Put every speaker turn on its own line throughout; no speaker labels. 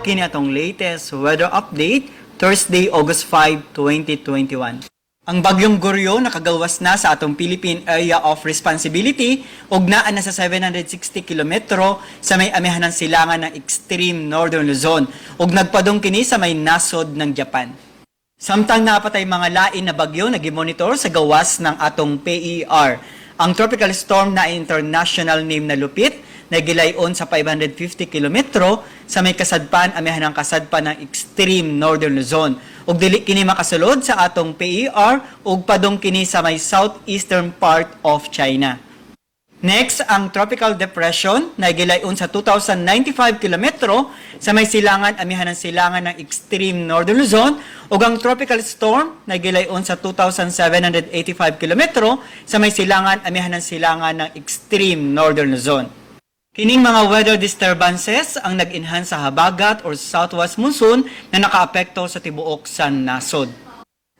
Kini atong latest weather update, Thursday, August 5, 2021. Ang bagyong Goryo nakagawas na sa atong Philippine Area of Responsibility ug naa na sa 760 kilometro sa may amihanang silangan ng extreme northern Luzon ug nagpadong kini sa may nasod ng Japan. Samtang napatay mga lain na bagyo na gimonitor sa gawas ng atong PER. Ang tropical storm na international name na lupit na gilayon sa 550 kilometro sa may kasadpan amihanang kasadpan ng extreme northern Luzon ug dili kini makasulod sa atong PER ug padong kini sa may southeastern part of China. Next, ang tropical depression na gilayon sa 2,095 kilometro sa may silangan amihanang silangan ng extreme northern Luzon ug ang tropical storm na gilayon sa 2,785 kilometro sa may silangan amihanang silangan ng extreme northern Luzon. Kining mga weather disturbances ang nag-enhance sa habagat or southwest monsoon na nakaapekto sa tibuok sa nasod.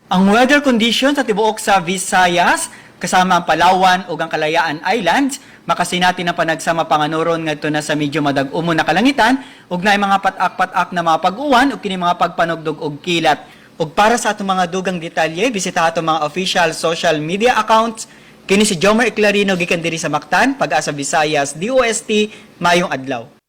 Ang weather condition sa tibuok sa Visayas kasama ang Palawan ug ang Kalayaan Islands makasinati ng panagsama panganuron ngadto na sa medyo madag-umon na kalangitan ug naay mga patak-patak na mga pag-uwan ug kini mga pagpanugdog og kilat. Ug para sa atong mga dugang detalye, bisita atong mga official social media accounts. Kini si Jomar Eclarino gikan diri sa Mactan, PAGASA Visayas, DOST, mayong adlaw.